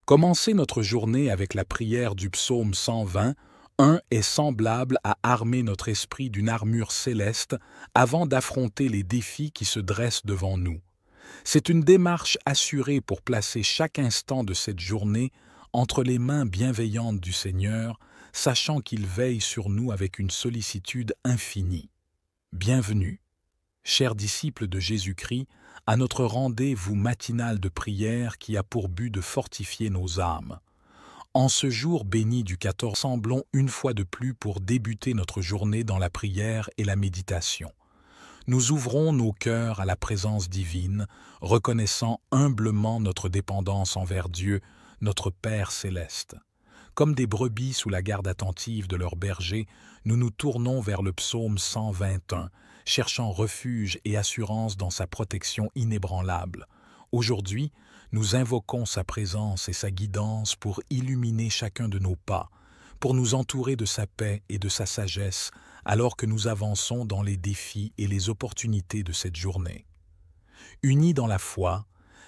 Commencer notre journée avec la prière du psaume 120, 1 est semblable à armer notre esprit d'une armure céleste avant d'affronter les défis qui se dressent devant nous. C'est une démarche assurée pour placer chaque instant de cette journée entre les mains bienveillantes du Seigneur, sachant qu'il veille sur nous avec une sollicitude infinie. Bienvenue, chers disciples de Jésus-Christ, à notre rendez-vous matinal de prière qui a pour but de fortifier nos âmes. En ce jour béni du 14, semblons une fois de plus pour débuter notre journée dans la prière et la méditation. Nous ouvrons nos cœurs à la présence divine, reconnaissant humblement notre dépendance envers Dieu, notre Père céleste. Comme des brebis sous la garde attentive de leur berger, nous nous tournons vers le psaume 121, cherchant refuge et assurance dans sa protection inébranlable. Aujourd'hui, nous invoquons sa présence et sa guidance pour illuminer chacun de nos pas, pour nous entourer de sa paix et de sa sagesse, alors que nous avançons dans les défis et les opportunités de cette journée. Unis dans la foi,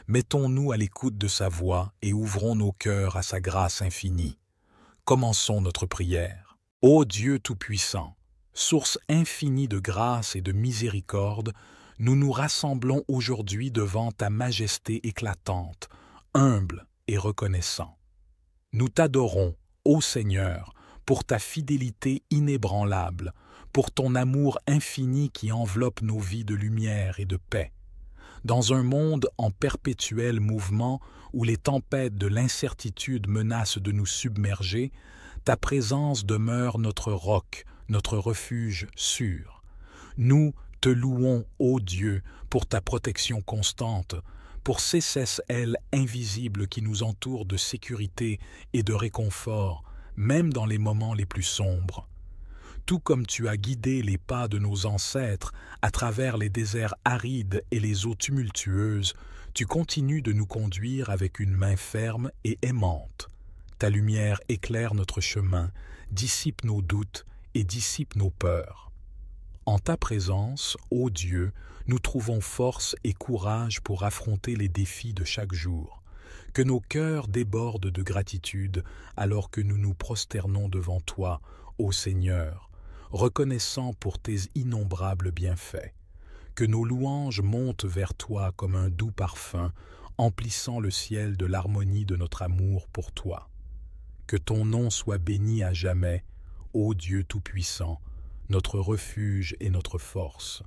mettons-nous à l'écoute de sa voix et ouvrons nos cœurs à sa grâce infinie. Commençons notre prière. Ô Dieu Tout-Puissant, source infinie de grâce et de miséricorde, nous nous rassemblons aujourd'hui devant ta majesté éclatante, humble et reconnaissant. Nous t'adorons, ô Seigneur, pour ta fidélité inébranlable, pour ton amour infini qui enveloppe nos vies de lumière et de paix. Dans un monde en perpétuel mouvement où les tempêtes de l'incertitude menacent de nous submerger, ta présence demeure notre roc, notre refuge sûr. Nous te louons, ô Dieu, pour ta protection constante, pour ces ailes invisibles qui nous entourent de sécurité et de réconfort, même dans les moments les plus sombres. Tout comme tu as guidé les pas de nos ancêtres à travers les déserts arides et les eaux tumultueuses, tu continues de nous conduire avec une main ferme et aimante. Ta lumière éclaire notre chemin, dissipe nos doutes et dissipe nos peurs. En ta présence, ô Dieu, nous trouvons force et courage pour affronter les défis de chaque jour. Que nos cœurs débordent de gratitude alors que nous nous prosternons devant toi, ô Seigneur, reconnaissant pour tes innombrables bienfaits. Que nos louanges montent vers toi comme un doux parfum, emplissant le ciel de l'harmonie de notre amour pour toi. Que ton nom soit béni à jamais, ô Dieu Tout-Puissant, notre refuge et notre force.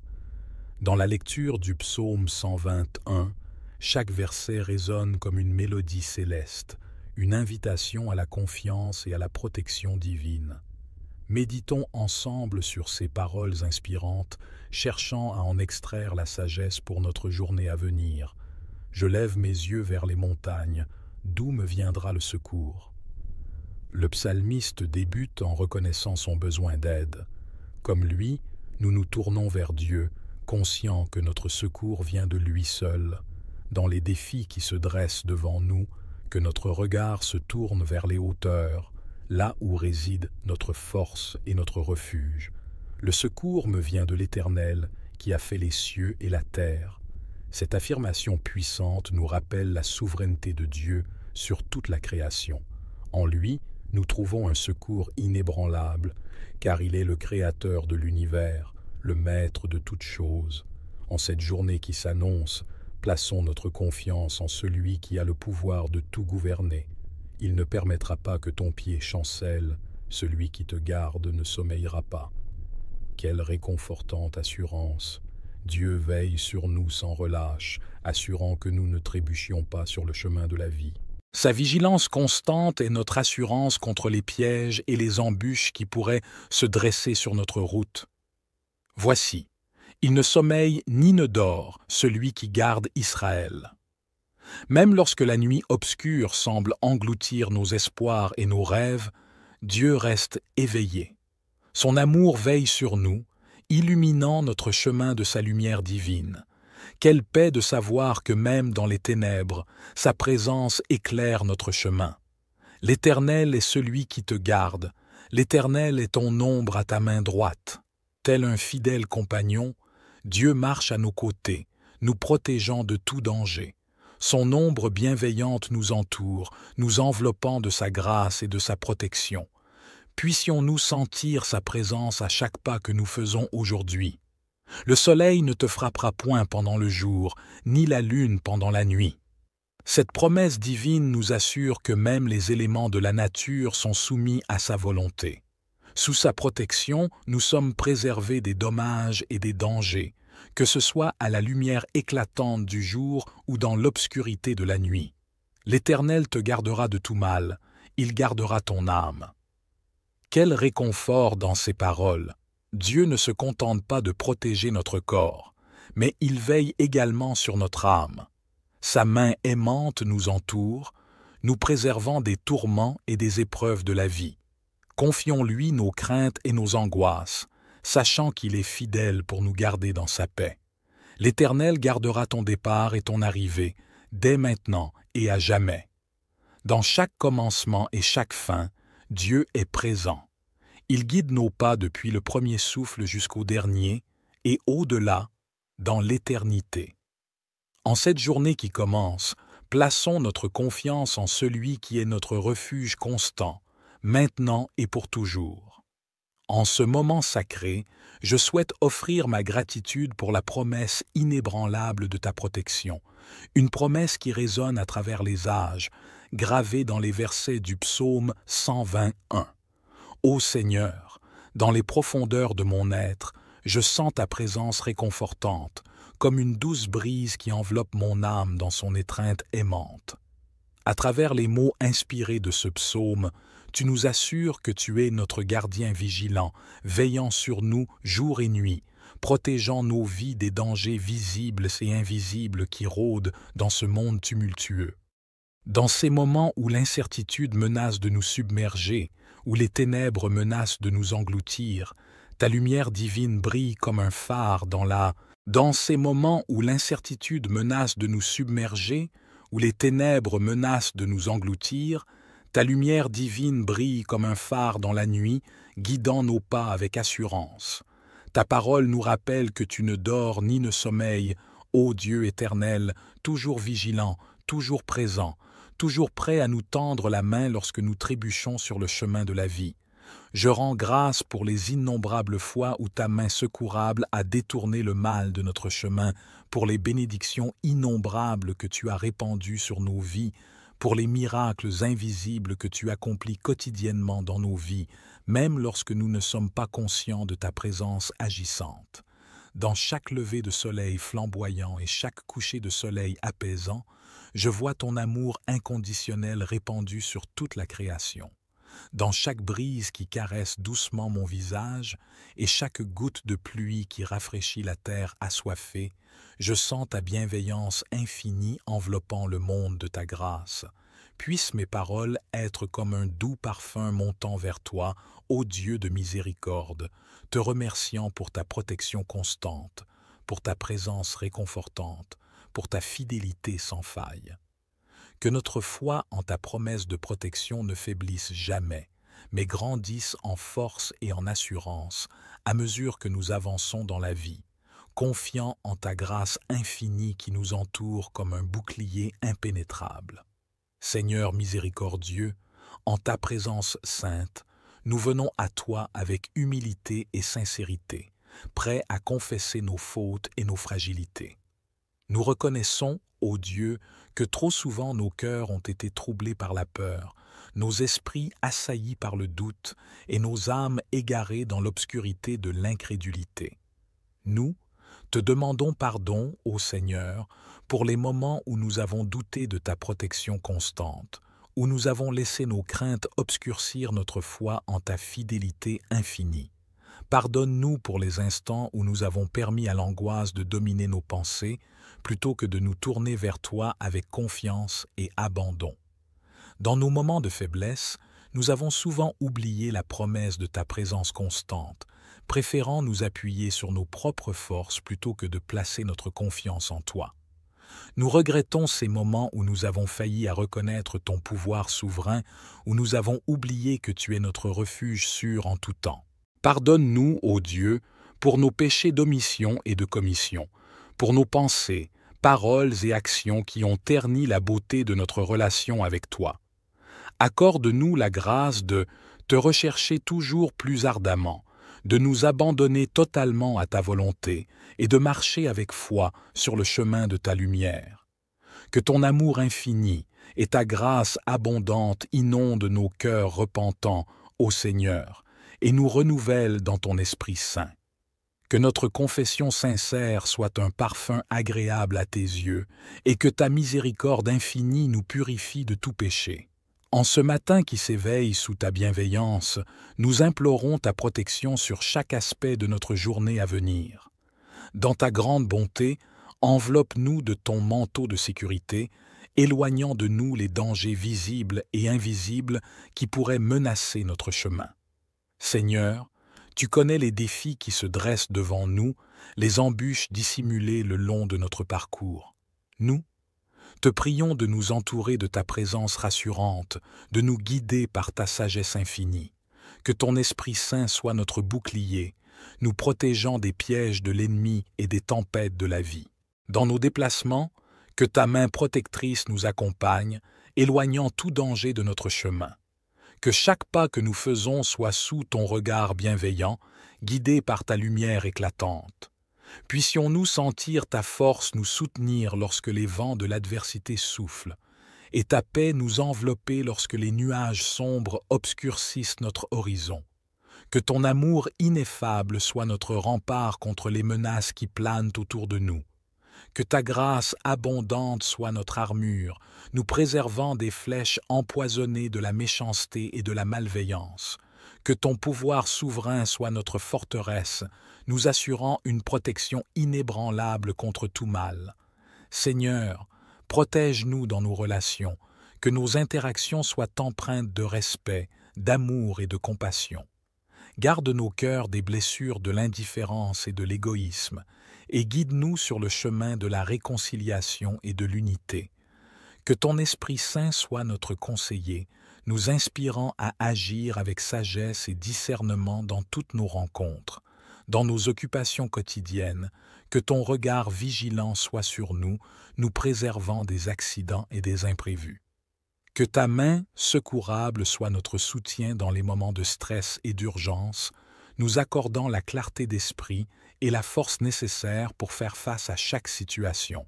Dans la lecture du psaume 121, chaque verset résonne comme une mélodie céleste, une invitation à la confiance et à la protection divine. Méditons ensemble sur ces paroles inspirantes, cherchant à en extraire la sagesse pour notre journée à venir. Je lève mes yeux vers les montagnes, d'où me viendra le secours? Le psalmiste débute en reconnaissant son besoin d'aide. Comme lui, nous nous tournons vers Dieu, conscients que notre secours vient de lui seul. Dans les défis qui se dressent devant nous, que notre regard se tourne vers les hauteurs, là où réside notre force et notre refuge. Le secours me vient de l'Éternel, qui a fait les cieux et la terre. Cette affirmation puissante nous rappelle la souveraineté de Dieu sur toute la création. En lui, nous trouvons un secours inébranlable, car il est le créateur de l'univers, le maître de toutes choses. En cette journée qui s'annonce, plaçons notre confiance en celui qui a le pouvoir de tout gouverner. Il ne permettra pas que ton pied chancelle, celui qui te garde ne sommeillera pas. Quelle réconfortante assurance! Dieu veille sur nous sans relâche, assurant que nous ne trébuchions pas sur le chemin de la vie. Sa vigilance constante est notre assurance contre les pièges et les embûches qui pourraient se dresser sur notre route. Voici, il ne sommeille ni ne dort celui qui garde Israël. Même lorsque la nuit obscure semble engloutir nos espoirs et nos rêves, Dieu reste éveillé. Son amour veille sur nous, illuminant notre chemin de sa lumière divine. Quelle paix de savoir que même dans les ténèbres, sa présence éclaire notre chemin. L'Éternel est celui qui te garde, l'Éternel est ton ombre à ta main droite. Tel un fidèle compagnon, Dieu marche à nos côtés, nous protégeant de tout danger. Son ombre bienveillante nous entoure, nous enveloppant de sa grâce et de sa protection. Puissions-nous sentir sa présence à chaque pas que nous faisons aujourd'hui. Le soleil ne te frappera point pendant le jour, ni la lune pendant la nuit. Cette promesse divine nous assure que même les éléments de la nature sont soumis à sa volonté. Sous sa protection, nous sommes préservés des dommages et des dangers, que ce soit à la lumière éclatante du jour ou dans l'obscurité de la nuit. L'Éternel te gardera de tout mal, il gardera ton âme. Quel réconfort dans ces paroles! Dieu ne se contente pas de protéger notre corps, mais il veille également sur notre âme. Sa main aimante nous entoure, nous préservant des tourments et des épreuves de la vie. Confions-lui nos craintes et nos angoisses, sachant qu'il est fidèle pour nous garder dans sa paix. L'Éternel gardera ton départ et ton arrivée, dès maintenant et à jamais. Dans chaque commencement et chaque fin, Dieu est présent. Il guide nos pas depuis le premier souffle jusqu'au dernier et au-delà, dans l'éternité. En cette journée qui commence, plaçons notre confiance en celui qui est notre refuge constant, maintenant et pour toujours. En ce moment sacré, je souhaite offrir ma gratitude pour la promesse inébranlable de ta protection, une promesse qui résonne à travers les âges, gravée dans les versets du psaume 121. Ô Seigneur, dans les profondeurs de mon être, je sens ta présence réconfortante, comme une douce brise qui enveloppe mon âme dans son étreinte aimante. À travers les mots inspirés de ce psaume, tu nous assures que tu es notre gardien vigilant, veillant sur nous jour et nuit, protégeant nos vies des dangers visibles et invisibles qui rôdent dans ce monde tumultueux. Dans ces moments où l'incertitude menace de nous submerger, où les ténèbres menacent de nous engloutir, ta lumière divine brille comme un phare Dans ces moments où l'incertitude menace de nous submerger, où les ténèbres menacent de nous engloutir, ta lumière divine brille comme un phare dans la nuit, guidant nos pas avec assurance. Ta parole nous rappelle que tu ne dors ni ne sommeilles, ô Dieu éternel, toujours vigilant, toujours présent, toujours prêt à nous tendre la main lorsque nous trébuchons sur le chemin de la vie. Je rends grâce pour les innombrables fois où ta main secourable a détourné le mal de notre chemin, pour les bénédictions innombrables que tu as répandues sur nos vies, pour les miracles invisibles que tu accomplis quotidiennement dans nos vies, même lorsque nous ne sommes pas conscients de ta présence agissante. Dans chaque lever de soleil flamboyant et chaque coucher de soleil apaisant, je vois ton amour inconditionnel répandu sur toute la création. Dans chaque brise qui caresse doucement mon visage et chaque goutte de pluie qui rafraîchit la terre assoiffée, je sens ta bienveillance infinie enveloppant le monde de ta grâce. Puissent mes paroles être comme un doux parfum montant vers toi, ô Dieu de miséricorde, te remerciant pour ta protection constante, pour ta présence réconfortante, pour ta fidélité sans faille. Que notre foi en ta promesse de protection ne faiblisse jamais, mais grandisse en force et en assurance à mesure que nous avançons dans la vie, confiant en ta grâce infinie qui nous entoure comme un bouclier impénétrable. Seigneur miséricordieux, en ta présence sainte, nous venons à toi avec humilité et sincérité, prêts à confesser nos fautes et nos fragilités. Nous reconnaissons, ô Dieu, que trop souvent nos cœurs ont été troublés par la peur, nos esprits assaillis par le doute et nos âmes égarées dans l'obscurité de l'incrédulité. Nous te demandons pardon, ô Seigneur, pour les moments où nous avons douté de ta protection constante, où nous avons laissé nos craintes obscurcir notre foi en ta fidélité infinie. Pardonne-nous pour les instants où nous avons permis à l'angoisse de dominer nos pensées, plutôt que de nous tourner vers toi avec confiance et abandon. Dans nos moments de faiblesse, nous avons souvent oublié la promesse de ta présence constante, préférant nous appuyer sur nos propres forces plutôt que de placer notre confiance en toi. Nous regrettons ces moments où nous avons failli à reconnaître ton pouvoir souverain, où nous avons oublié que tu es notre refuge sûr en tout temps. Pardonne-nous, ô Dieu, pour nos péchés d'omission et de commission, pour nos pensées, paroles et actions qui ont terni la beauté de notre relation avec toi. Accorde-nous la grâce de te rechercher toujours plus ardemment, de nous abandonner totalement à ta volonté et de marcher avec foi sur le chemin de ta lumière. Que ton amour infini et ta grâce abondante inondent nos cœurs repentants, ô Seigneur, et nous renouvellent dans ton Esprit Saint. Que notre confession sincère soit un parfum agréable à tes yeux, et que ta miséricorde infinie nous purifie de tout péché. En ce matin qui s'éveille sous ta bienveillance, nous implorons ta protection sur chaque aspect de notre journée à venir. Dans ta grande bonté, enveloppe-nous de ton manteau de sécurité, éloignant de nous les dangers visibles et invisibles qui pourraient menacer notre chemin. Seigneur, tu connais les défis qui se dressent devant nous, les embûches dissimulées le long de notre parcours. Nous, te prions de nous entourer de ta présence rassurante, de nous guider par ta sagesse infinie. Que ton Esprit Saint soit notre bouclier, nous protégeant des pièges de l'ennemi et des tempêtes de la vie. Dans nos déplacements, que ta main protectrice nous accompagne, éloignant tout danger de notre chemin. Que chaque pas que nous faisons soit sous ton regard bienveillant, guidé par ta lumière éclatante. Puissions-nous sentir ta force nous soutenir lorsque les vents de l'adversité soufflent, et ta paix nous envelopper lorsque les nuages sombres obscurcissent notre horizon. Que ton amour ineffable soit notre rempart contre les menaces qui planent autour de nous. Que ta grâce abondante soit notre armure, nous préservant des flèches empoisonnées de la méchanceté et de la malveillance. Que ton pouvoir souverain soit notre forteresse, nous assurant une protection inébranlable contre tout mal. Seigneur, protège-nous dans nos relations, que nos interactions soient empreintes de respect, d'amour et de compassion. Garde nos cœurs des blessures de l'indifférence et de l'égoïsme, et guide-nous sur le chemin de la réconciliation et de l'unité. Que ton Esprit Saint soit notre conseiller, nous inspirant à agir avec sagesse et discernement dans toutes nos rencontres. Dans nos occupations quotidiennes, que ton regard vigilant soit sur nous, nous préservant des accidents et des imprévus. Que ta main secourable soit notre soutien dans les moments de stress et d'urgence, nous accordant la clarté d'esprit et la force nécessaire pour faire face à chaque situation.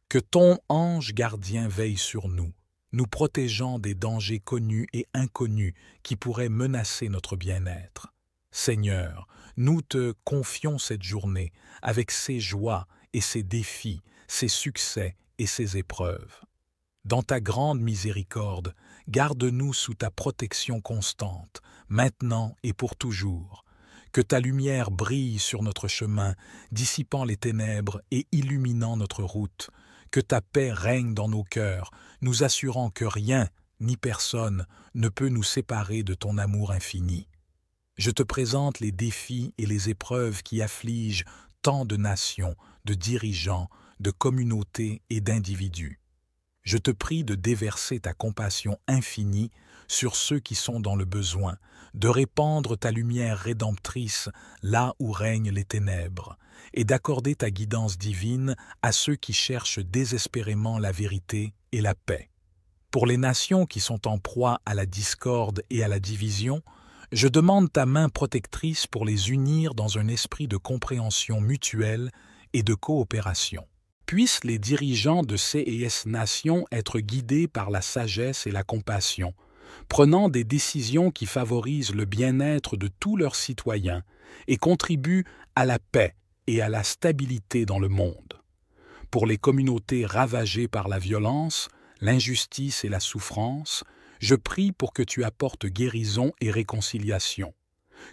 Que ton ange gardien veille sur nous, nous protégeant des dangers connus et inconnus qui pourraient menacer notre bien-être. Seigneur, nous te confions cette journée avec ses joies et ses défis, ses succès et ses épreuves. Dans ta grande miséricorde, garde-nous sous ta protection constante, maintenant et pour toujours. Que ta lumière brille sur notre chemin, dissipant les ténèbres et illuminant notre route. Que ta paix règne dans nos cœurs, nous assurant que rien, ni personne, ne peut nous séparer de ton amour infini. Je te présente les défis et les épreuves qui affligent tant de nations, de dirigeants, de communautés et d'individus. Je te prie de déverser ta compassion infinie sur ceux qui sont dans le besoin, de répandre ta lumière rédemptrice là où règnent les ténèbres, et d'accorder ta guidance divine à ceux qui cherchent désespérément la vérité et la paix. Pour les nations qui sont en proie à la discorde et à la division, je demande ta main protectrice pour les unir dans un esprit de compréhension mutuelle et de coopération. Puissent les dirigeants de ces et ces nations être guidés par la sagesse et la compassion, prenant des décisions qui favorisent le bien-être de tous leurs citoyens et contribuent à la paix et à la stabilité dans le monde. Pour les communautés ravagées par la violence, l'injustice et la souffrance, je prie pour que tu apportes guérison et réconciliation,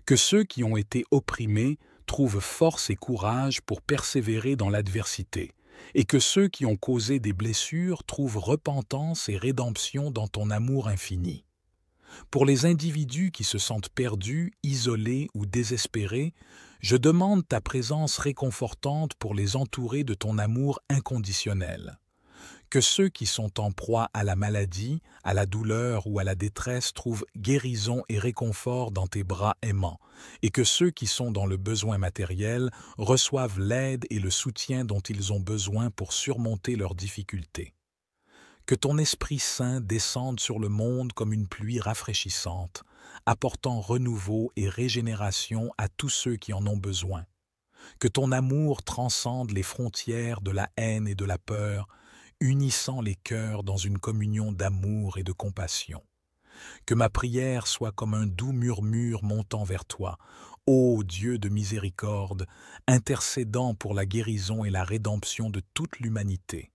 que ceux qui ont été opprimés trouvent force et courage pour persévérer dans l'adversité, et que ceux qui ont causé des blessures trouvent repentance et rédemption dans ton amour infini. Pour les individus qui se sentent perdus, isolés ou désespérés, je demande ta présence réconfortante pour les entourer de ton amour inconditionnel. Que ceux qui sont en proie à la maladie, à la douleur ou à la détresse trouvent guérison et réconfort dans tes bras aimants, et que ceux qui sont dans le besoin matériel reçoivent l'aide et le soutien dont ils ont besoin pour surmonter leurs difficultés. Que ton Esprit Saint descende sur le monde comme une pluie rafraîchissante, apportant renouveau et régénération à tous ceux qui en ont besoin. Que ton amour transcende les frontières de la haine et de la peur, unissant les cœurs dans une communion d'amour et de compassion. Que ma prière soit comme un doux murmure montant vers toi, ô Dieu de miséricorde, intercédant pour la guérison et la rédemption de toute l'humanité.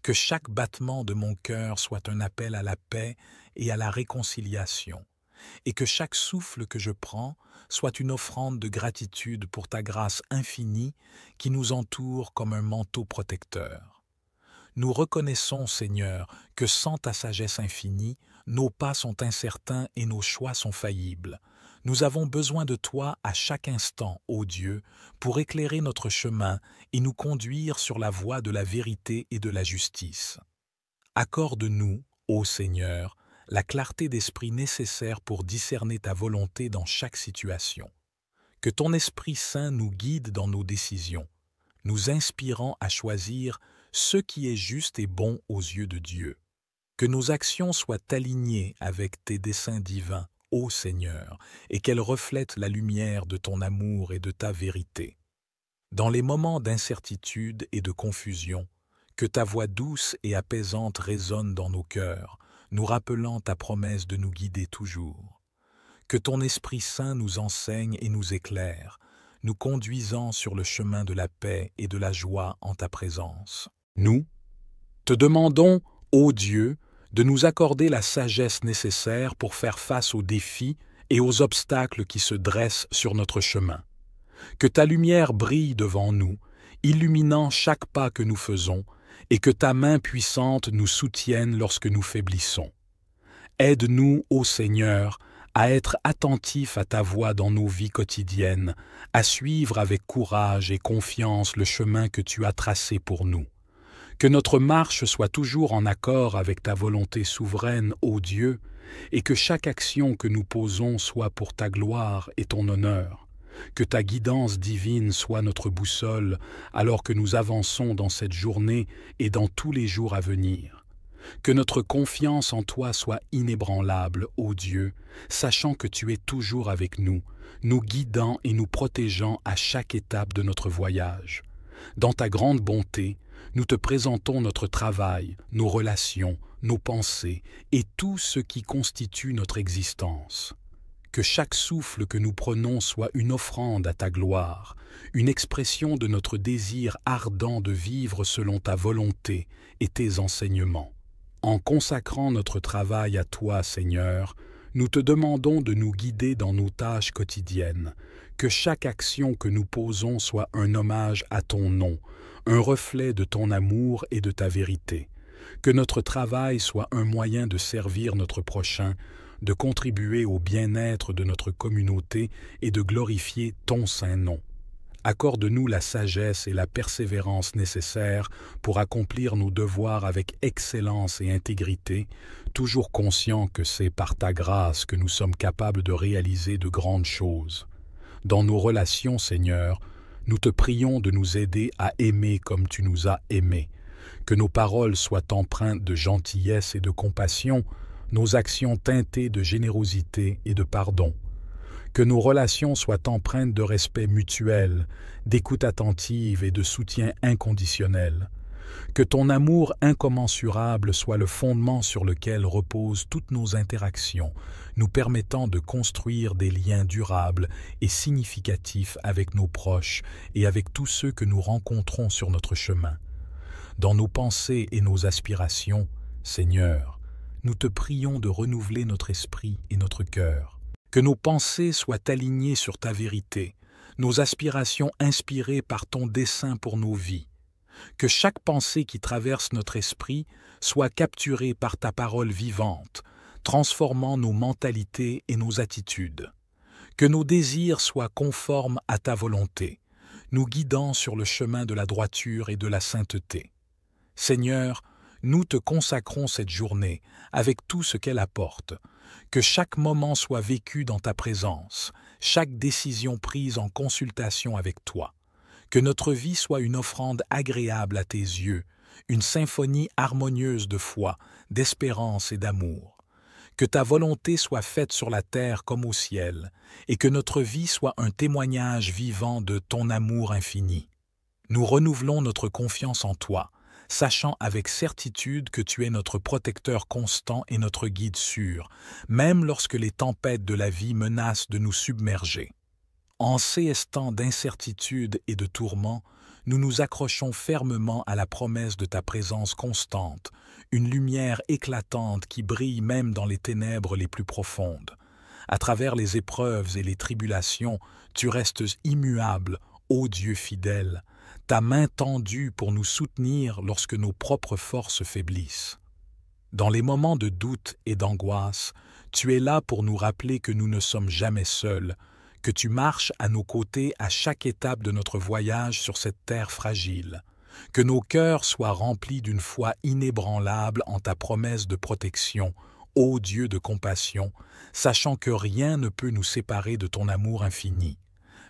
Que chaque battement de mon cœur soit un appel à la paix et à la réconciliation, et que chaque souffle que je prends soit une offrande de gratitude pour ta grâce infinie qui nous entoure comme un manteau protecteur. Nous reconnaissons, Seigneur, que sans ta sagesse infinie, nos pas sont incertains et nos choix sont faillibles. Nous avons besoin de toi à chaque instant, ô Dieu, pour éclairer notre chemin et nous conduire sur la voie de la vérité et de la justice. Accorde-nous, ô Seigneur, la clarté d'esprit nécessaire pour discerner ta volonté dans chaque situation. Que ton Esprit Saint nous guide dans nos décisions, nous inspirant à choisir ce qui est juste et bon aux yeux de Dieu. Que nos actions soient alignées avec tes desseins divins, ô Seigneur, et qu'elles reflètent la lumière de ton amour et de ta vérité. Dans les moments d'incertitude et de confusion, que ta voix douce et apaisante résonne dans nos cœurs, nous rappelant ta promesse de nous guider toujours. Que ton Esprit Saint nous enseigne et nous éclaire, nous conduisant sur le chemin de la paix et de la joie en ta présence. Nous te demandons, ô Dieu, de nous accorder la sagesse nécessaire pour faire face aux défis et aux obstacles qui se dressent sur notre chemin. Que ta lumière brille devant nous, illuminant chaque pas que nous faisons, et que ta main puissante nous soutienne lorsque nous faiblissons. Aide-nous, ô Seigneur, à être attentifs à ta voix dans nos vies quotidiennes, à suivre avec courage et confiance le chemin que tu as tracé pour nous. Que notre marche soit toujours en accord avec ta volonté souveraine, ô Dieu, et que chaque action que nous posons soit pour ta gloire et ton honneur. Que ta guidance divine soit notre boussole alors que nous avançons dans cette journée et dans tous les jours à venir. Que notre confiance en toi soit inébranlable, ô Dieu, sachant que tu es toujours avec nous, nous guidant et nous protégeant à chaque étape de notre voyage. Dans ta grande bonté, nous te présentons notre travail, nos relations, nos pensées et tout ce qui constitue notre existence. Que chaque souffle que nous prenons soit une offrande à ta gloire, une expression de notre désir ardent de vivre selon ta volonté et tes enseignements. En consacrant notre travail à toi, Seigneur, nous te demandons de nous guider dans nos tâches quotidiennes, que chaque action que nous posons soit un hommage à ton nom, un reflet de ton amour et de ta vérité, que notre travail soit un moyen de servir notre prochain, de contribuer au bien-être de notre communauté et de glorifier ton saint nom. Accorde-nous la sagesse et la persévérance nécessaires pour accomplir nos devoirs avec excellence et intégrité, toujours conscients que c'est par ta grâce que nous sommes capables de réaliser de grandes choses. Dans nos relations, Seigneur, nous te prions de nous aider à aimer comme tu nous as aimés, que nos paroles soient empreintes de gentillesse et de compassion, nos actions teintées de générosité et de pardon. Que nos relations soient empreintes de respect mutuel, d'écoute attentive et de soutien inconditionnel. Que ton amour incommensurable soit le fondement sur lequel reposent toutes nos interactions, nous permettant de construire des liens durables et significatifs avec nos proches et avec tous ceux que nous rencontrons sur notre chemin. Dans nos pensées et nos aspirations, Seigneur, nous te prions de renouveler notre esprit et notre cœur. Que nos pensées soient alignées sur ta vérité, nos aspirations inspirées par ton dessein pour nos vies. Que chaque pensée qui traverse notre esprit soit capturée par ta parole vivante, transformant nos mentalités et nos attitudes. Que nos désirs soient conformes à ta volonté, nous guidant sur le chemin de la droiture et de la sainteté. Seigneur, nous te consacrons cette journée avec tout ce qu'elle apporte. Que chaque moment soit vécu dans ta présence, chaque décision prise en consultation avec toi. Que notre vie soit une offrande agréable à tes yeux, une symphonie harmonieuse de foi, d'espérance et d'amour. Que ta volonté soit faite sur la terre comme au ciel, et que notre vie soit un témoignage vivant de ton amour infini. Nous renouvelons notre confiance en toi, sachant avec certitude que tu es notre protecteur constant et notre guide sûr, même lorsque les tempêtes de la vie menacent de nous submerger. En ces instants d'incertitude et de tourment, nous nous accrochons fermement à la promesse de ta présence constante, une lumière éclatante qui brille même dans les ténèbres les plus profondes. À travers les épreuves et les tribulations, tu restes immuable, ô Dieu fidèle, ta main tendue pour nous soutenir lorsque nos propres forces faiblissent. Dans les moments de doute et d'angoisse, tu es là pour nous rappeler que nous ne sommes jamais seuls, que tu marches à nos côtés à chaque étape de notre voyage sur cette terre fragile, que nos cœurs soient remplis d'une foi inébranlable en ta promesse de protection, ô Dieu de compassion, sachant que rien ne peut nous séparer de ton amour infini.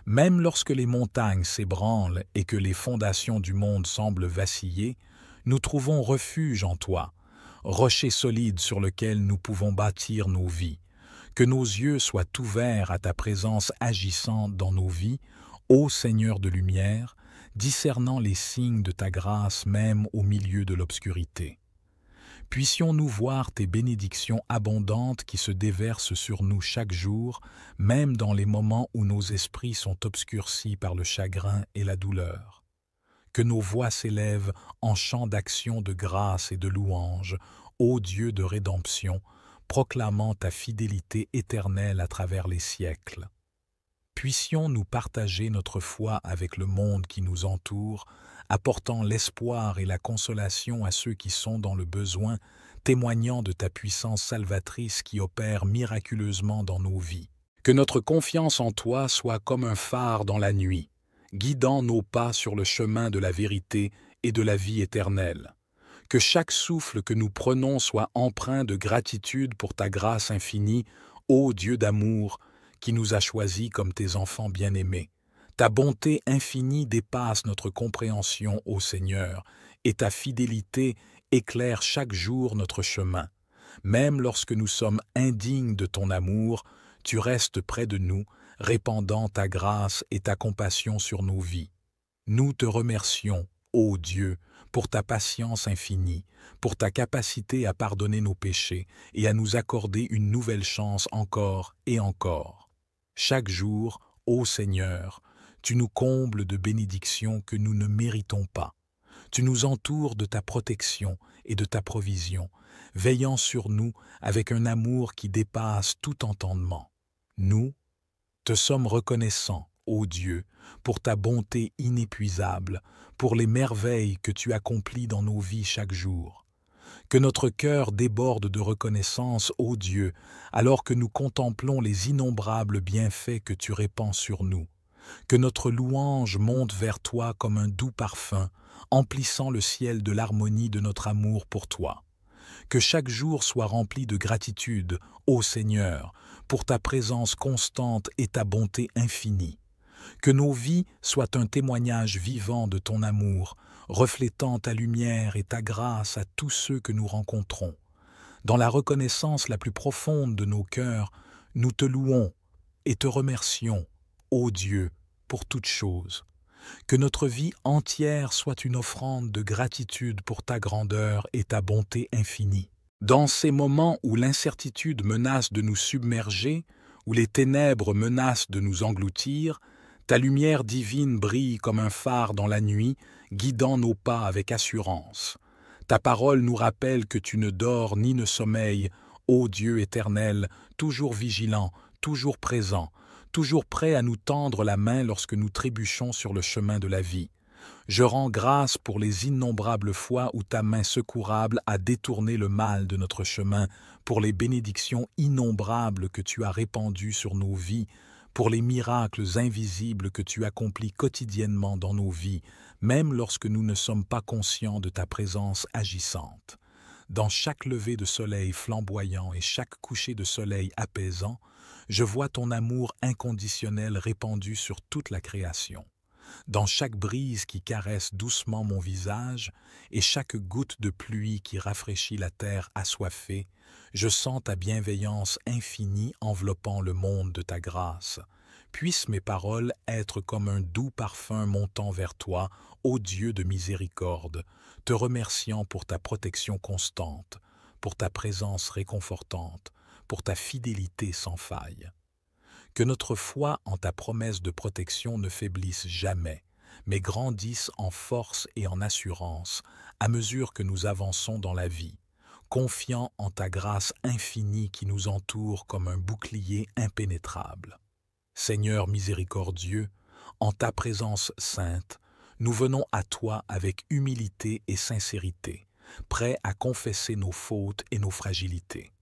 Même lorsque les montagnes s'ébranlent et que les fondations du monde semblent vaciller, nous trouvons refuge en toi, rocher solide sur lequel nous pouvons bâtir nos vies. Que nos yeux soient ouverts à ta présence agissante dans nos vies, ô Seigneur de lumière, discernant les signes de ta grâce même au milieu de l'obscurité. Puissions-nous voir tes bénédictions abondantes qui se déversent sur nous chaque jour, même dans les moments où nos esprits sont obscurcis par le chagrin et la douleur. Que nos voix s'élèvent en chants d'action de grâce et de louange, ô Dieu de rédemption, proclamant ta fidélité éternelle à travers les siècles. Puissions-nous partager notre foi avec le monde qui nous entoure, apportant l'espoir et la consolation à ceux qui sont dans le besoin, témoignant de ta puissance salvatrice qui opère miraculeusement dans nos vies. Que notre confiance en toi soit comme un phare dans la nuit, guidant nos pas sur le chemin de la vérité et de la vie éternelle. Que chaque souffle que nous prenons soit empreint de gratitude pour ta grâce infinie, ô Dieu d'amour, qui nous a choisis comme tes enfants bien-aimés. Ta bonté infinie dépasse notre compréhension, ô Seigneur, et ta fidélité éclaire chaque jour notre chemin. Même lorsque nous sommes indignes de ton amour, tu restes près de nous, répandant ta grâce et ta compassion sur nos vies. Nous te remercions, ô Dieu, pour ta patience infinie, pour ta capacité à pardonner nos péchés et à nous accorder une nouvelle chance encore et encore. Chaque jour, ô Seigneur, tu nous combles de bénédictions que nous ne méritons pas. Tu nous entoures de ta protection et de ta provision, veillant sur nous avec un amour qui dépasse tout entendement. Nous te sommes reconnaissants, ô Dieu, pour ta bonté inépuisable, pour les merveilles que tu accomplis dans nos vies chaque jour. Que notre cœur déborde de reconnaissance, ô Dieu, alors que nous contemplons les innombrables bienfaits que tu répands sur nous. Que notre louange monte vers toi comme un doux parfum, emplissant le ciel de l'harmonie de notre amour pour toi. Que chaque jour soit rempli de gratitude, ô Seigneur, pour ta présence constante et ta bonté infinie. Que nos vies soient un témoignage vivant de ton amour, reflétant ta lumière et ta grâce à tous ceux que nous rencontrons. Dans la reconnaissance la plus profonde de nos cœurs, nous te louons et te remercions, ô Dieu, pour toutes choses. Que notre vie entière soit une offrande de gratitude pour ta grandeur et ta bonté infinie. Dans ces moments où l'incertitude menace de nous submerger, où les ténèbres menacent de nous engloutir, ta lumière divine brille comme un phare dans la nuit, guidant nos pas avec assurance. Ta parole nous rappelle que tu ne dors ni ne sommeilles, ô Dieu éternel, toujours vigilant, toujours présent, toujours prêt à nous tendre la main lorsque nous trébuchons sur le chemin de la vie. Je rends grâce pour les innombrables fois où ta main secourable a détourné le mal de notre chemin, pour les bénédictions innombrables que tu as répandues sur nos vies, pour les miracles invisibles que tu accomplis quotidiennement dans nos vies, même lorsque nous ne sommes pas conscients de ta présence agissante. Dans chaque lever de soleil flamboyant et chaque coucher de soleil apaisant, je vois ton amour inconditionnel répandu sur toute la création. Dans chaque brise qui caresse doucement mon visage et chaque goutte de pluie qui rafraîchit la terre assoiffée, je sens ta bienveillance infinie enveloppant le monde de ta grâce. Puissent mes paroles être comme un doux parfum montant vers toi, ô Dieu de miséricorde, te remerciant pour ta protection constante, pour ta présence réconfortante, pour ta fidélité sans faille. Que notre foi en ta promesse de protection ne faiblisse jamais, mais grandisse en force et en assurance à mesure que nous avançons dans la vie, confiant en ta grâce infinie qui nous entoure comme un bouclier impénétrable. Seigneur miséricordieux, en ta présence sainte, nous venons à toi avec humilité et sincérité, prêts à confesser nos fautes et nos fragilités.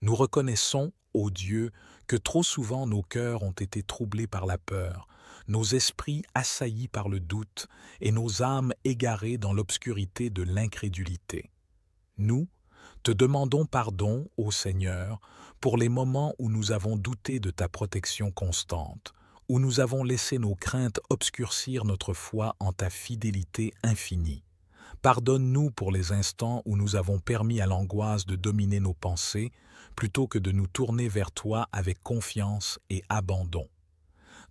Nous reconnaissons, ô Dieu, que trop souvent nos cœurs ont été troublés par la peur, nos esprits assaillis par le doute et nos âmes égarées dans l'obscurité de l'incrédulité. Nous te demandons pardon, ô Seigneur, pour les moments où nous avons douté de ta protection constante, où nous avons laissé nos craintes obscurcir notre foi en ta fidélité infinie. Pardonne-nous pour les instants où nous avons permis à l'angoisse de dominer nos pensées, plutôt que de nous tourner vers toi avec confiance et abandon.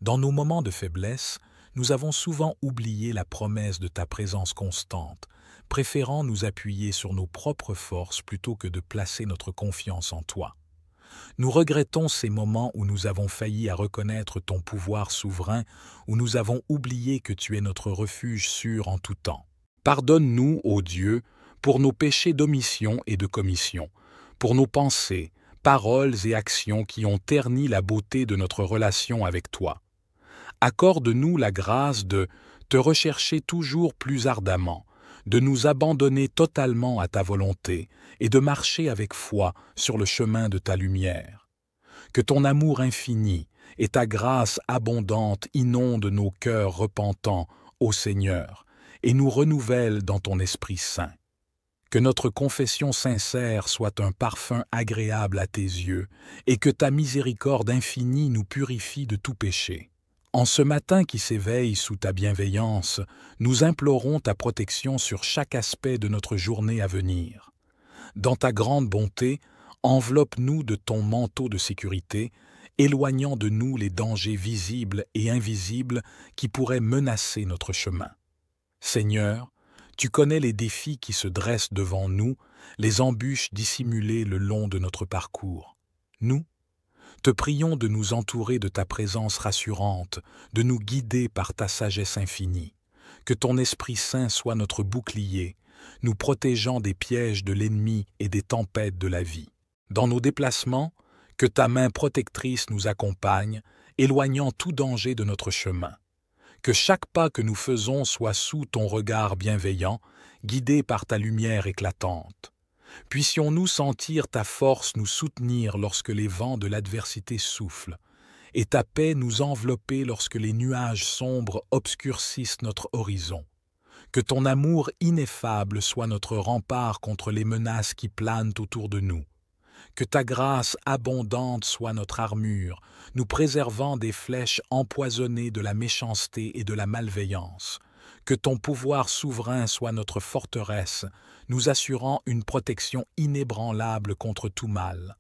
Dans nos moments de faiblesse, nous avons souvent oublié la promesse de ta présence constante, préférant nous appuyer sur nos propres forces plutôt que de placer notre confiance en toi. Nous regrettons ces moments où nous avons failli à reconnaître ton pouvoir souverain, où nous avons oublié que tu es notre refuge sûr en tout temps. Pardonne-nous, ô Dieu, pour nos péchés d'omission et de commission, pour nos pensées, paroles et actions qui ont terni la beauté de notre relation avec toi. Accorde-nous la grâce de te rechercher toujours plus ardemment, de nous abandonner totalement à ta volonté et de marcher avec foi sur le chemin de ta lumière. Que ton amour infini et ta grâce abondante inondent nos cœurs repentants, ô Seigneur, et nous renouvellent dans ton Esprit Saint. Que notre confession sincère soit un parfum agréable à tes yeux, et que ta miséricorde infinie nous purifie de tout péché. En ce matin qui s'éveille sous ta bienveillance, nous implorons ta protection sur chaque aspect de notre journée à venir. Dans ta grande bonté, enveloppe-nous de ton manteau de sécurité, éloignant de nous les dangers visibles et invisibles qui pourraient menacer notre chemin. Seigneur, tu connais les défis qui se dressent devant nous, les embûches dissimulées le long de notre parcours. Nous, te prions de nous entourer de ta présence rassurante, de nous guider par ta sagesse infinie. Que ton Esprit Saint soit notre bouclier, nous protégeant des pièges de l'ennemi et des tempêtes de la vie. Dans nos déplacements, que ta main protectrice nous accompagne, éloignant tout danger de notre chemin. Que chaque pas que nous faisons soit sous ton regard bienveillant, guidé par ta lumière éclatante. Puissions-nous sentir ta force nous soutenir lorsque les vents de l'adversité soufflent, et ta paix nous envelopper lorsque les nuages sombres obscurcissent notre horizon. Que ton amour ineffable soit notre rempart contre les menaces qui planent autour de nous. Que ta grâce abondante soit notre armure, nous préservant des flèches empoisonnées de la méchanceté et de la malveillance. Que ton pouvoir souverain soit notre forteresse, nous assurant une protection inébranlable contre tout mal.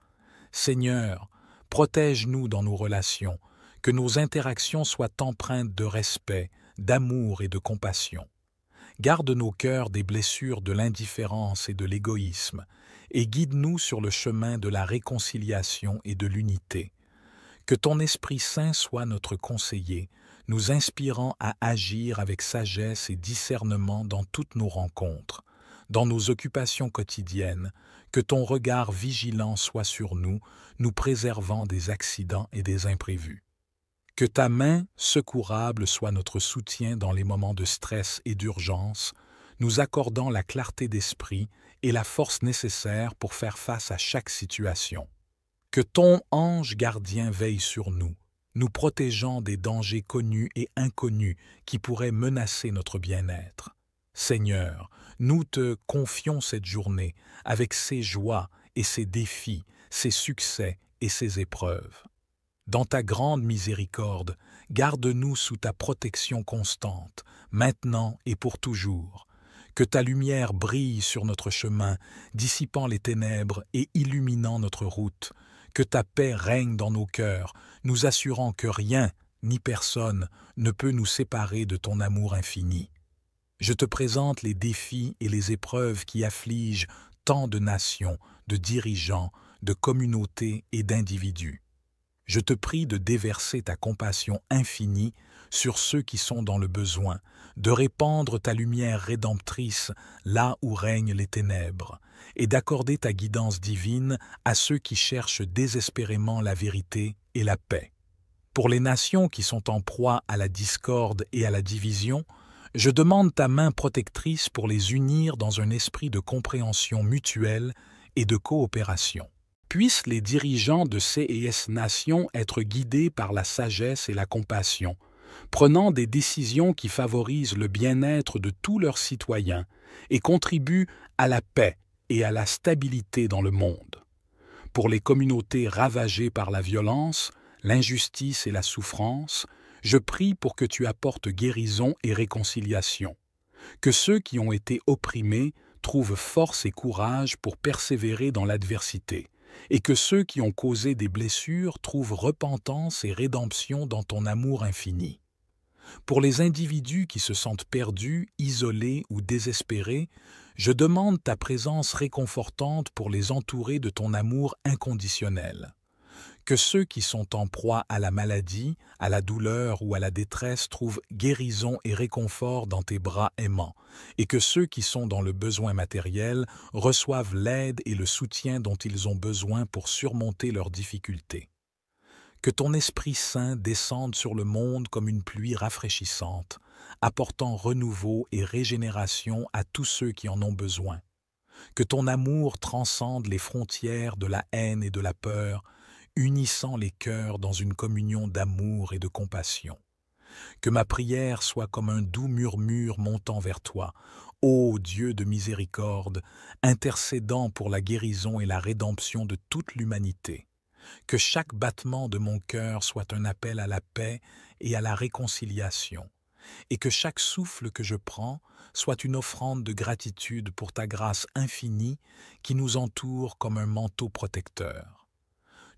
Seigneur, protège-nous dans nos relations, que nos interactions soient empreintes de respect, d'amour et de compassion. Garde nos cœurs des blessures de l'indifférence et de l'égoïsme, et guide-nous sur le chemin de la réconciliation et de l'unité. Que ton Esprit Saint soit notre conseiller, nous inspirant à agir avec sagesse et discernement dans toutes nos rencontres, dans nos occupations quotidiennes, que ton regard vigilant soit sur nous, nous préservant des accidents et des imprévus. Que ta main secourable soit notre soutien dans les moments de stress et d'urgence, nous accordant la clarté d'esprit et la force nécessaire pour faire face à chaque situation. Que ton ange gardien veille sur nous, nous protégeant des dangers connus et inconnus qui pourraient menacer notre bien-être. Seigneur, nous te confions cette journée avec ses joies et ses défis, ses succès et ses épreuves. Dans ta grande miséricorde, garde-nous sous ta protection constante, maintenant et pour toujours. Que ta lumière brille sur notre chemin, dissipant les ténèbres et illuminant notre route. Que ta paix règne dans nos cœurs, nous assurant que rien, ni personne, ne peut nous séparer de ton amour infini. Je te présente les défis et les épreuves qui affligent tant de nations, de dirigeants, de communautés et d'individus. Je te prie de déverser ta compassion infinie sur ceux qui sont dans le besoin, de répandre ta lumière rédemptrice là où règnent les ténèbres, et d'accorder ta guidance divine à ceux qui cherchent désespérément la vérité et la paix. Pour les nations qui sont en proie à la discorde et à la division, je demande ta main protectrice pour les unir dans un esprit de compréhension mutuelle et de coopération. Puissent les dirigeants de ces nations être guidés par la sagesse et la compassion, prenant des décisions qui favorisent le bien-être de tous leurs citoyens et contribuent à la paix et à la stabilité dans le monde. Pour les communautés ravagées par la violence, l'injustice et la souffrance, je prie pour que tu apportes guérison et réconciliation. Que ceux qui ont été opprimés trouvent force et courage pour persévérer dans l'adversité, et que ceux qui ont causé des blessures trouvent repentance et rédemption dans ton amour infini. Pour les individus qui se sentent perdus, isolés ou désespérés, je demande ta présence réconfortante pour les entourer de ton amour inconditionnel. Que ceux qui sont en proie à la maladie, à la douleur ou à la détresse trouvent guérison et réconfort dans tes bras aimants, et que ceux qui sont dans le besoin matériel reçoivent l'aide et le soutien dont ils ont besoin pour surmonter leurs difficultés. Que ton Esprit Saint descende sur le monde comme une pluie rafraîchissante, apportant renouveau et régénération à tous ceux qui en ont besoin. Que ton amour transcende les frontières de la haine et de la peur, unissant les cœurs dans une communion d'amour et de compassion. Que ma prière soit comme un doux murmure montant vers toi, ô Dieu de miséricorde, intercédant pour la guérison et la rédemption de toute l'humanité. Que chaque battement de mon cœur soit un appel à la paix et à la réconciliation, et que chaque souffle que je prends soit une offrande de gratitude pour ta grâce infinie qui nous entoure comme un manteau protecteur.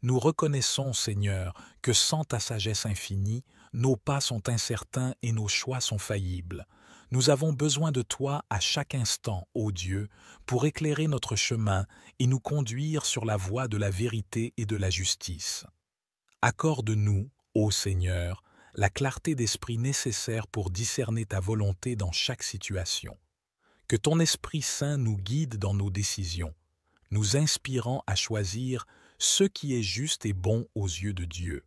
Nous reconnaissons, Seigneur, que sans ta sagesse infinie, nos pas sont incertains et nos choix sont faillibles. Nous avons besoin de toi à chaque instant, ô Dieu, pour éclairer notre chemin et nous conduire sur la voie de la vérité et de la justice. Accorde-nous, ô Seigneur, la clarté d'esprit nécessaire pour discerner ta volonté dans chaque situation. Que ton Esprit Saint nous guide dans nos décisions, nous inspirant à choisir ce qui est juste et bon aux yeux de Dieu.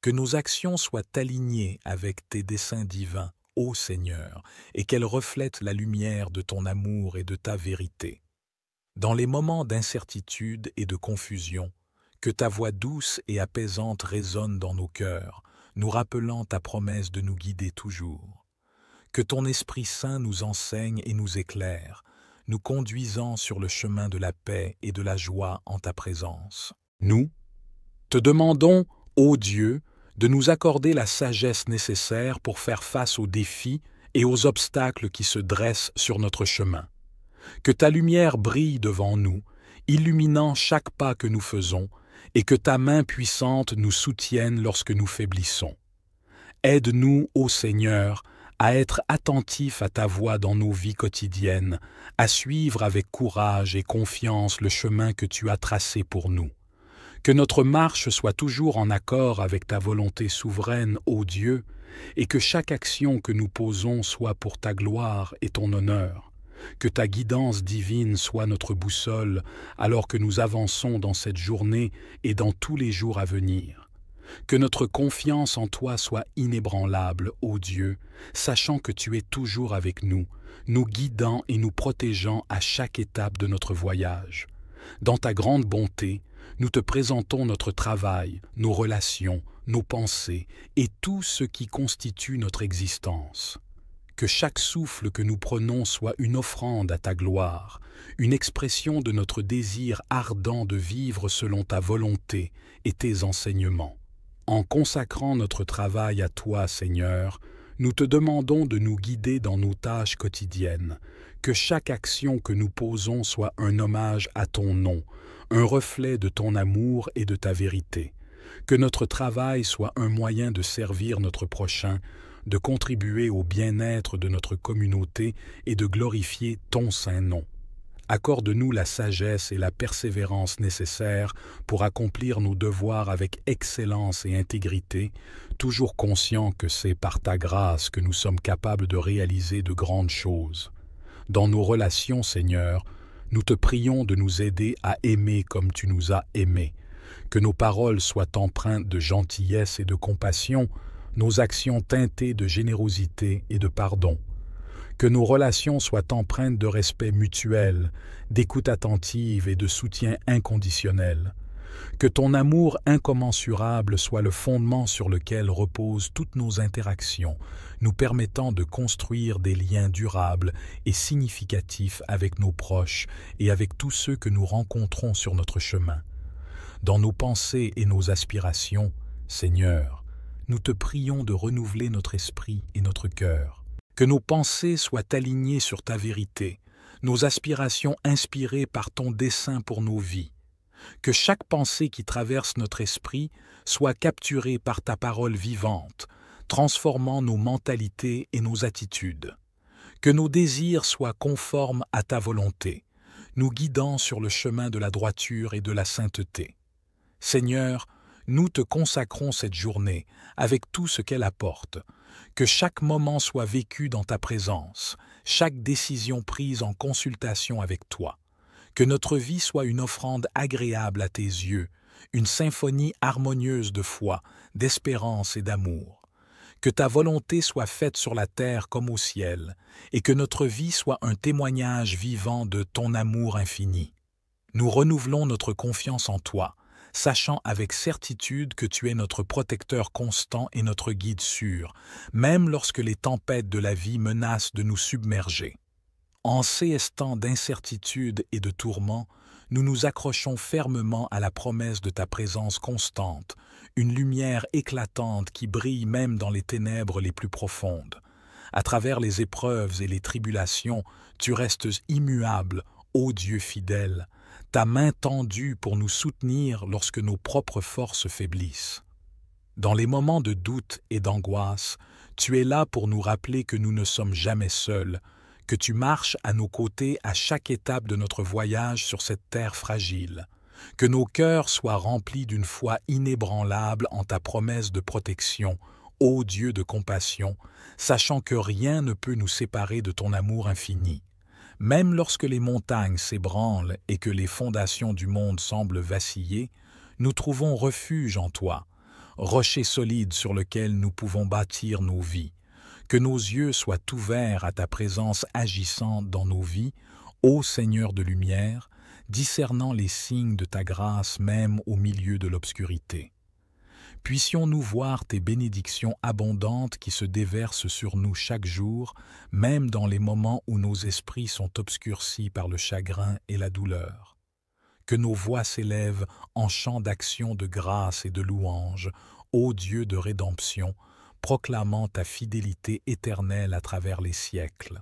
Que nos actions soient alignées avec tes desseins divins, ô Seigneur, et qu'elles reflètent la lumière de ton amour et de ta vérité. Dans les moments d'incertitude et de confusion, que ta voix douce et apaisante résonne dans nos cœurs, nous rappelant ta promesse de nous guider toujours. Que ton Esprit Saint nous enseigne et nous éclaire, nous conduisant sur le chemin de la paix et de la joie en ta présence. Nous te demandons, ô Dieu, de nous accorder la sagesse nécessaire pour faire face aux défis et aux obstacles qui se dressent sur notre chemin. Que ta lumière brille devant nous, illuminant chaque pas que nous faisons, et que ta main puissante nous soutienne lorsque nous faiblissons. Aide-nous, ô Seigneur, à être attentifs à ta voix dans nos vies quotidiennes, à suivre avec courage et confiance le chemin que tu as tracé pour nous. Que notre marche soit toujours en accord avec ta volonté souveraine, ô Dieu, et que chaque action que nous posons soit pour ta gloire et ton honneur. Que ta guidance divine soit notre boussole alors que nous avançons dans cette journée et dans tous les jours à venir. Que notre confiance en toi soit inébranlable, ô Dieu, sachant que tu es toujours avec nous, nous guidant et nous protégeant à chaque étape de notre voyage. Dans ta grande bonté, nous te présentons notre travail, nos relations, nos pensées et tout ce qui constitue notre existence. Que chaque souffle que nous prenons soit une offrande à ta gloire, une expression de notre désir ardent de vivre selon ta volonté et tes enseignements. En consacrant notre travail à toi, Seigneur, nous te demandons de nous guider dans nos tâches quotidiennes, que chaque action que nous posons soit un hommage à ton nom, un reflet de ton amour et de ta vérité, que notre travail soit un moyen de servir notre prochain, de contribuer au bien-être de notre communauté et de glorifier ton saint nom. Accorde-nous la sagesse et la persévérance nécessaires pour accomplir nos devoirs avec excellence et intégrité, toujours conscients que c'est par ta grâce que nous sommes capables de réaliser de grandes choses. Dans nos relations, Seigneur, nous te prions de nous aider à aimer comme tu nous as aimés, que nos paroles soient empreintes de gentillesse et de compassion, nos actions teintées de générosité et de pardon. Que nos relations soient empreintes de respect mutuel, d'écoute attentive et de soutien inconditionnel. Que ton amour incommensurable soit le fondement sur lequel reposent toutes nos interactions, nous permettant de construire des liens durables et significatifs avec nos proches et avec tous ceux que nous rencontrons sur notre chemin. Dans nos pensées et nos aspirations, Seigneur, nous te prions de renouveler notre esprit et notre cœur. Que nos pensées soient alignées sur ta vérité, nos aspirations inspirées par ton dessein pour nos vies. Que chaque pensée qui traverse notre esprit soit capturée par ta parole vivante, transformant nos mentalités et nos attitudes. Que nos désirs soient conformes à ta volonté, nous guidant sur le chemin de la droiture et de la sainteté. Seigneur, nous te consacrons cette journée avec tout ce qu'elle apporte. Que chaque moment soit vécu dans ta présence, chaque décision prise en consultation avec toi. Que notre vie soit une offrande agréable à tes yeux, une symphonie harmonieuse de foi, d'espérance et d'amour. Que ta volonté soit faite sur la terre comme au ciel, et que notre vie soit un témoignage vivant de ton amour infini. Nous renouvelons notre confiance en toi, sachant avec certitude que tu es notre protecteur constant et notre guide sûr, même lorsque les tempêtes de la vie menacent de nous submerger. En ces temps d'incertitude et de tourments, nous nous accrochons fermement à la promesse de ta présence constante, une lumière éclatante qui brille même dans les ténèbres les plus profondes. À travers les épreuves et les tribulations, tu restes immuable, ô Dieu fidèle, ta main tendue pour nous soutenir lorsque nos propres forces faiblissent. Dans les moments de doute et d'angoisse, tu es là pour nous rappeler que nous ne sommes jamais seuls, que tu marches à nos côtés à chaque étape de notre voyage sur cette terre fragile, que nos cœurs soient remplis d'une foi inébranlable en ta promesse de protection, ô Dieu de compassion, sachant que rien ne peut nous séparer de ton amour infini. Même lorsque les montagnes s'ébranlent et que les fondations du monde semblent vaciller, nous trouvons refuge en toi, rocher solide sur lequel nous pouvons bâtir nos vies. Que nos yeux soient ouverts à ta présence agissante dans nos vies, ô Seigneur de lumière, discernant les signes de ta grâce même au milieu de l'obscurité. Puissions-nous voir tes bénédictions abondantes qui se déversent sur nous chaque jour, même dans les moments où nos esprits sont obscurcis par le chagrin et la douleur. Que nos voix s'élèvent en chants d'action de grâce et de louange, ô Dieu de rédemption, proclamant ta fidélité éternelle à travers les siècles.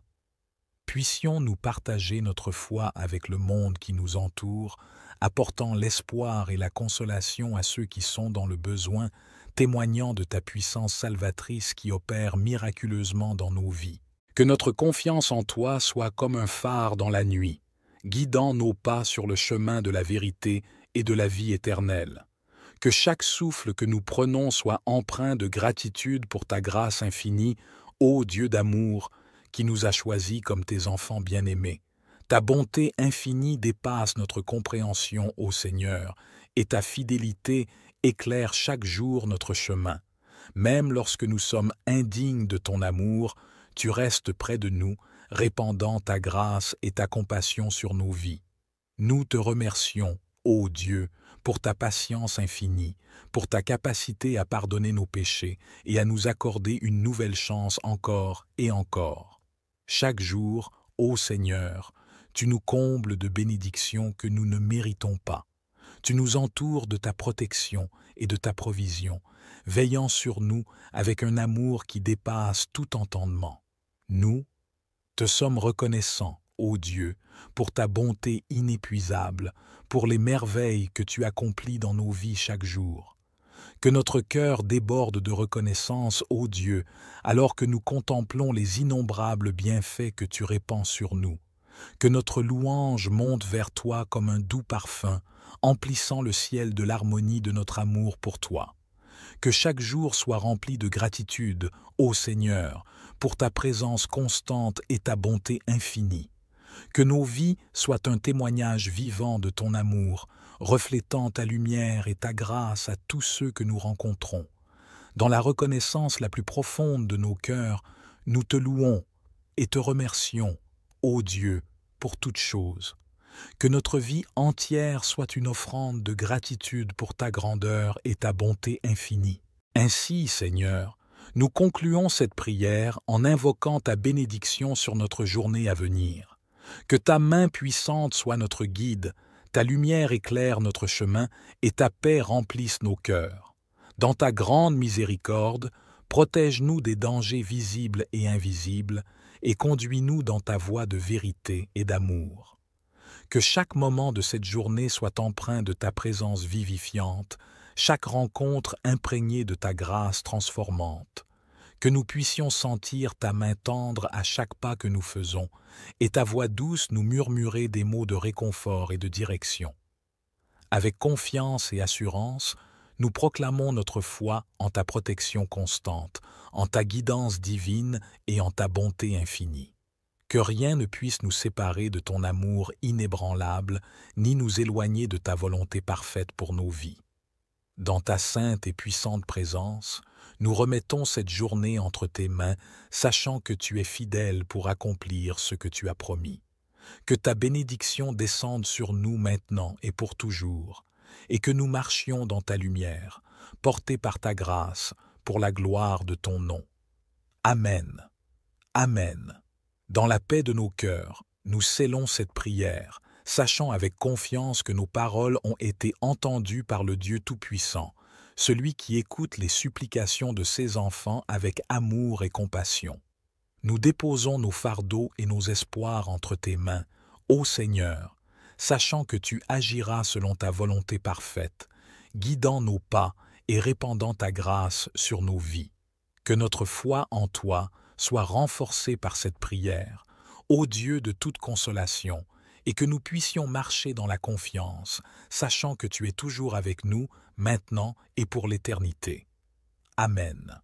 Puissions-nous partager notre foi avec le monde qui nous entoure, apportant l'espoir et la consolation à ceux qui sont dans le besoin, témoignant de ta puissance salvatrice qui opère miraculeusement dans nos vies. Que notre confiance en toi soit comme un phare dans la nuit, guidant nos pas sur le chemin de la vérité et de la vie éternelle. Que chaque souffle que nous prenons soit empreint de gratitude pour ta grâce infinie, ô Dieu d'amour, qui nous a choisis comme tes enfants bien-aimés. Ta bonté infinie dépasse notre compréhension, ô Seigneur, et ta fidélité éclaire chaque jour notre chemin. Même lorsque nous sommes indignes de ton amour, tu restes près de nous, répandant ta grâce et ta compassion sur nos vies. Nous te remercions, ô Dieu, pour ta patience infinie, pour ta capacité à pardonner nos péchés et à nous accorder une nouvelle chance encore et encore. Chaque jour, ô Seigneur, tu nous combles de bénédictions que nous ne méritons pas. Tu nous entoures de ta protection et de ta provision, veillant sur nous avec un amour qui dépasse tout entendement. Nous te sommes reconnaissants, ô Dieu, pour ta bonté inépuisable, pour les merveilles que tu accomplis dans nos vies chaque jour. Que notre cœur déborde de reconnaissance, ô Dieu, alors que nous contemplons les innombrables bienfaits que tu répands sur nous. Que notre louange monte vers toi comme un doux parfum, emplissant le ciel de l'harmonie de notre amour pour toi. Que chaque jour soit rempli de gratitude, ô Seigneur, pour ta présence constante et ta bonté infinie. Que nos vies soient un témoignage vivant de ton amour, reflétant ta lumière et ta grâce à tous ceux que nous rencontrons. Dans la reconnaissance la plus profonde de nos cœurs, nous te louons et te remercions, ô Dieu, pour toutes choses. Que notre vie entière soit une offrande de gratitude pour ta grandeur et ta bonté infinie. Ainsi, Seigneur, nous concluons cette prière en invoquant ta bénédiction sur notre journée à venir. Que ta main puissante soit notre guide, ta lumière éclaire notre chemin et ta paix remplisse nos cœurs. Dans ta grande miséricorde, protège-nous des dangers visibles et invisibles et conduis-nous dans ta voie de vérité et d'amour. Que chaque moment de cette journée soit empreint de ta présence vivifiante, chaque rencontre imprégnée de ta grâce transformante. Que nous puissions sentir ta main tendre à chaque pas que nous faisons et ta voix douce nous murmurer des mots de réconfort et de direction. Avec confiance et assurance, nous proclamons notre foi en ta protection constante, en ta guidance divine et en ta bonté infinie. Que rien ne puisse nous séparer de ton amour inébranlable, ni nous éloigner de ta volonté parfaite pour nos vies. Dans ta sainte et puissante présence, nous remettons cette journée entre tes mains, sachant que tu es fidèle pour accomplir ce que tu as promis. Que ta bénédiction descende sur nous maintenant et pour toujours, et que nous marchions dans ta lumière, portés par ta grâce, pour la gloire de ton nom. Amen. Amen. Dans la paix de nos cœurs, nous scellons cette prière, sachant avec confiance que nos paroles ont été entendues par le Dieu Tout-Puissant, celui qui écoute les supplications de ses enfants avec amour et compassion. Nous déposons nos fardeaux et nos espoirs entre tes mains, ô Seigneur, sachant que tu agiras selon ta volonté parfaite, guidant nos pas et répandant ta grâce sur nos vies. Que notre foi en toi soit renforcée par cette prière, ô Dieu de toute consolation, et que nous puissions marcher dans la confiance, sachant que tu es toujours avec nous, maintenant et pour l'éternité. Amen.